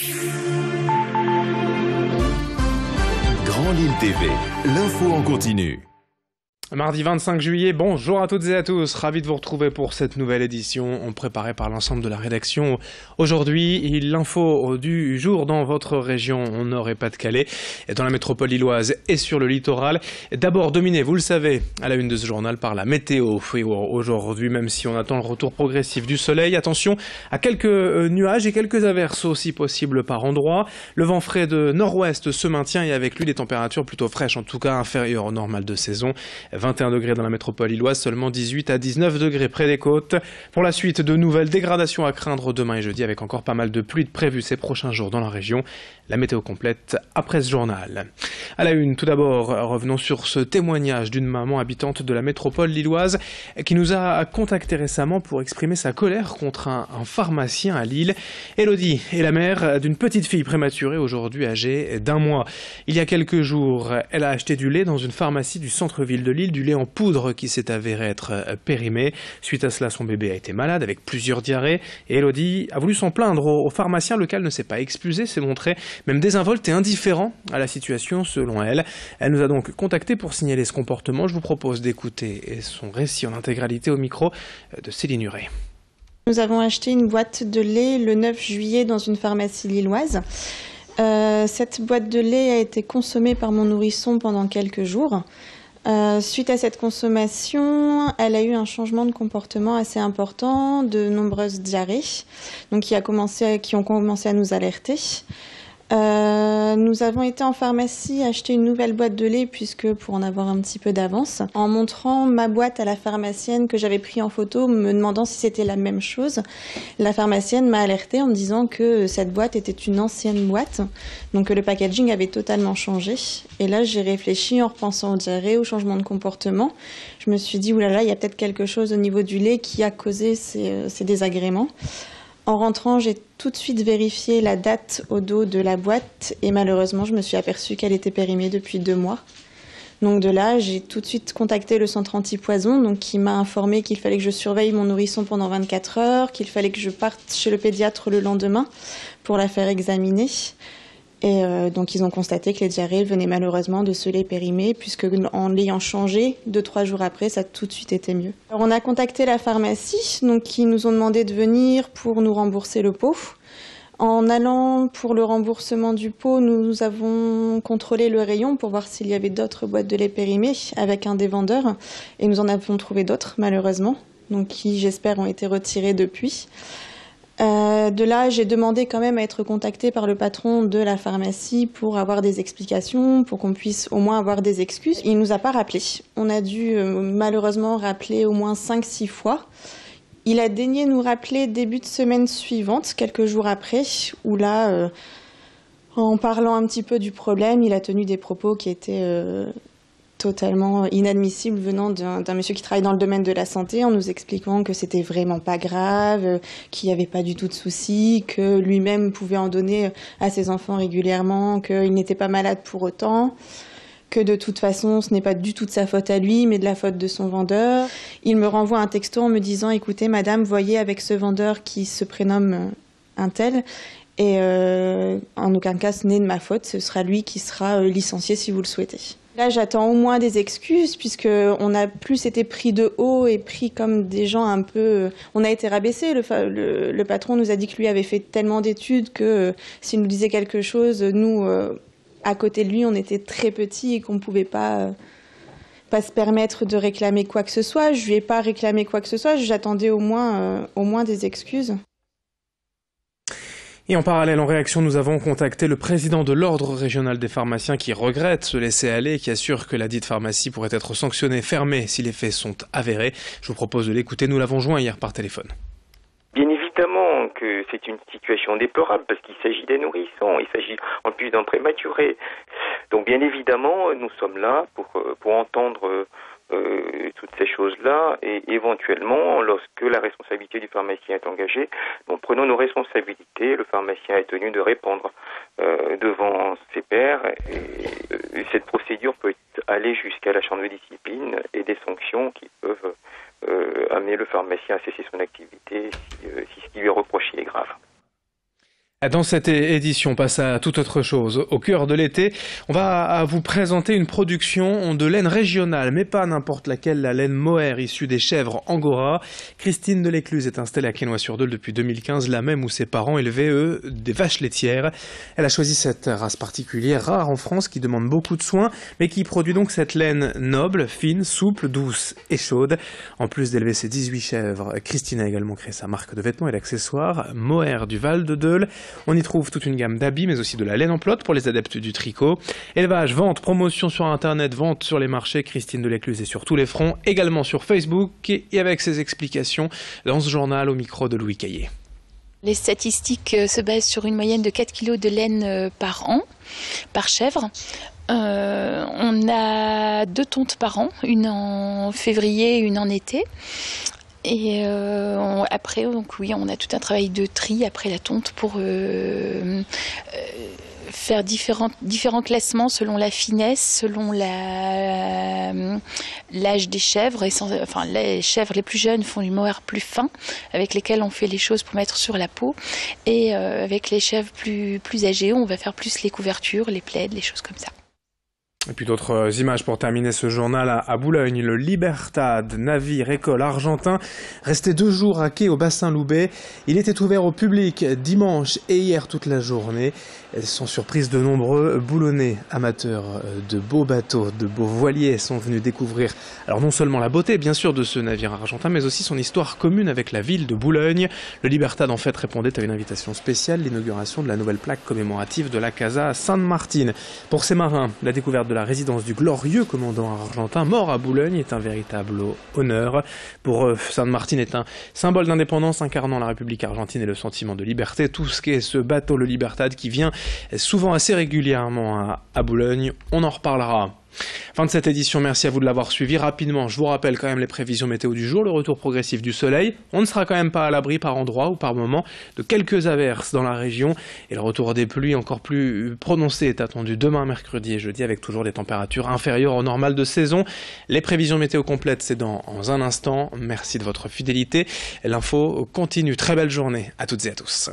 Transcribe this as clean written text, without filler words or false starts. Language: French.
Grand Lille TV, l'info en continu. Mardi 25 juillet, bonjour à toutes et à tous, ravi de vous retrouver pour cette nouvelle édition préparée par l'ensemble de la rédaction. Aujourd'hui, l'info du jour dans votre région Nord et Pas-de-Calais, dans la métropole lilloise et sur le littoral. D'abord dominé, vous le savez, à la une de ce journal par la météo. Aujourd'hui, même si on attend le retour progressif du soleil, attention à quelques nuages et quelques averses aussi possibles par endroits. Le vent frais de nord-ouest se maintient et avec lui des températures plutôt fraîches, en tout cas inférieures au normal de saison. 21 degrés dans la métropole lilloise, seulement 18 à 19 degrés près des côtes. Pour la suite, de nouvelles dégradations à craindre demain et jeudi avec encore pas mal de pluie prévues ces prochains jours dans la région. La météo complète après ce journal. À la une, tout d'abord, revenons sur ce témoignage d'une maman habitante de la métropole lilloise qui nous a contacté récemment pour exprimer sa colère contre un pharmacien à Lille. Élodie est la mère d'une petite fille prématurée aujourd'hui âgée d'1 mois. Il y a quelques jours, elle a acheté du lait dans une pharmacie du centre-ville de Lille, du lait en poudre qui s'est avéré être périmé. Suite à cela, son bébé a été malade avec plusieurs diarrhées et Élodie a voulu s'en plaindre au pharmacien, lequel ne s'est pas excusé, s'est montré même désinvolte et indifférent à la situation selon elle. Elle nous a donc contacté pour signaler ce comportement. Je vous propose d'écouter son récit en intégralité au micro de Céline Huret. Nous avons acheté une boîte de lait le 9 juillet dans une pharmacie lilloise. Cette boîte de lait a été consommée par mon nourrisson pendant quelques jours. Suite à cette consommation, elle a eu un changement de comportement assez important, de nombreuses diarrhées, donc qui ont commencé à nous alerter. Nous avons été en pharmacie acheter une nouvelle boîte de lait pour en avoir un petit peu d'avance. En montrant ma boîte à la pharmacienne que j'avais pris en photo, me demandant si c'était la même chose, la pharmacienne m'a alertée en me disant que cette boîte était une ancienne boîte, donc que le packaging avait totalement changé. Et là, j'ai réfléchi en repensant aux diarrhées, au changement de comportement. Je me suis dit, oulala, il y a peut-être quelque chose au niveau du lait qui a causé ces désagréments. En rentrant, j'ai tout de suite vérifié la date au dos de la boîte et malheureusement, je me suis aperçue qu'elle était périmée depuis 2 mois. Donc de là, j'ai tout de suite contacté le centre anti-poison, qui m'a informé qu'il fallait que je surveille mon nourrisson pendant 24 heures, qu'il fallait que je parte chez le pédiatre le lendemain pour la faire examiner. Et donc ils ont constaté que les diarrhées venaient malheureusement de ce lait périmé, puisque en l'ayant changé 2-3 jours après, ça a tout de suite été mieux. Alors on a contacté la pharmacie, qui nous ont demandé de venir pour nous rembourser le pot. En allant pour le remboursement du pot, nous avons contrôlé le rayon pour voir s'il y avait d'autres boîtes de lait périmées avec un des vendeurs, et nous en avons trouvé d'autres malheureusement, qui j'espère ont été retirées depuis. De là, j'ai demandé quand même à être contactée par le patron de la pharmacie pour avoir des explications, pour qu'on puisse au moins avoir des excuses. Il ne nous a pas rappelé. On a dû malheureusement rappeler au moins 5-6 fois. Il a daigné nous rappeler début de semaine suivante, quelques jours après, où là, en parlant un petit peu du problème, il a tenu des propos qui étaient totalement inadmissible venant d'un monsieur qui travaille dans le domaine de la santé, en nous expliquant que c'était vraiment pas grave, qu'il n'y avait pas du tout de soucis, que lui-même pouvait en donner à ses enfants régulièrement, qu'il n'était pas malade pour autant, que de toute façon ce n'est pas du tout de sa faute à lui, mais de la faute de son vendeur. Il me renvoie un texto en me disant « Écoutez madame, voyez avec ce vendeur qui se prénomme un tel, et en aucun cas ce n'est de ma faute, ce sera lui qui sera licencié si vous le souhaitez ». Là, j'attends au moins des excuses, puisqu'on a plus été pris de haut et pris comme des gens un peu... On a été rabaissés. Le patron nous a dit que lui avait fait tellement d'études que s'il nous disait quelque chose, nous, à côté de lui, on était très petits et qu'on ne pouvait pas se permettre de réclamer quoi que ce soit. Je ne lui ai pas réclamé quoi que ce soit, j'attendais au moins des excuses. Et en parallèle, en réaction, nous avons contacté le président de l'Ordre régional des pharmaciens qui regrette ce laisser-aller et qui assure que la dite pharmacie pourrait être sanctionnée, fermée si les faits sont avérés. Je vous propose de l'écouter, nous l'avons joint hier par téléphone. Bien évidemment que c'est une situation déplorable parce qu'il s'agit des nourrissons, il s'agit en plus d'un prématuré. Donc bien évidemment, nous sommes là pour entendre toutes ces choses-là et éventuellement, lorsque la responsabilité du pharmacien est engagée, nous prenons nos responsabilités. Le pharmacien est tenu de répondre devant ses pairs et cette procédure peut aller jusqu'à la chambre de discipline et des sanctions qui peuvent amener le pharmacien à cesser son activité si ce qui lui est reproché est grave. Dans cette édition, on passe à toute autre chose. Au cœur de l'été, on va vous présenter une production de laine régionale, mais pas n'importe laquelle, la laine mohair issue des chèvres angora. Christine Delécluse est installée à Quesnoy-sur-Dole depuis 2015, la même où ses parents élevaient, eux, des vaches laitières. Elle a choisi cette race particulière, rare en France, qui demande beaucoup de soins, mais qui produit donc cette laine noble, fine, souple, douce et chaude. En plus d'élever ses 18 chèvres, Christine a également créé sa marque de vêtements et d'accessoires, Mohair du Val-de-Dole. On y trouve toute une gamme d'habits, mais aussi de la laine en pelote pour les adeptes du tricot. Élevage, vente, promotion sur Internet, vente sur les marchés. Christine Delécluse est sur tous les fronts, également sur Facebook, et avec ses explications dans ce journal au micro de Louis Caillé. Les statistiques se basent sur une moyenne de 4 kg de laine par an, par chèvre. On a 2 tontes par an, une en février, une en été. Et après, donc oui, on a tout un travail de tri après la tonte pour faire différents classements selon la finesse, selon l'âge des chèvres. Les chèvres les plus jeunes font du mohair plus fin, avec lesquels on fait les choses pour mettre sur la peau. Et avec les chèvres plus âgées, on va faire plus les couvertures, les plaids, les choses comme ça. Et puis d'autres images pour terminer ce journal à Boulogne. Le Libertad, navire école argentin, resté 2 jours à quai au bassin Loubet. Il était ouvert au public dimanche et hier toute la journée. Sans surprise, de nombreux boulonnais amateurs de beaux bateaux, de beaux voiliers sont venus découvrir alors non seulement la beauté bien sûr de ce navire argentin, mais aussi son histoire commune avec la ville de Boulogne. Le Libertad en fait répondait à une invitation spéciale, l'inauguration de la nouvelle plaque commémorative de la Casa San Martín. Pour ces marins, la découverte de la résidence du glorieux commandant argentin mort à Boulogne est un véritable honneur. Pour eux, San Martín est un symbole d'indépendance incarnant la République argentine et le sentiment de liberté. Tout ce qu'est ce bateau, le Libertad, qui vient souvent assez régulièrement à Boulogne, on en reparlera. Fin de cette édition, merci à vous de l'avoir suivi. Rapidement, je vous rappelle quand même les prévisions météo du jour, le retour progressif du soleil. On ne sera quand même pas à l'abri par endroits ou par moments de quelques averses dans la région. Et le retour des pluies encore plus prononcé est attendu demain, mercredi et jeudi, avec toujours des températures inférieures au normal de saison. Les prévisions météo complètes, c'est dans un instant. Merci de votre fidélité. L'info continue. Très belle journée à toutes et à tous.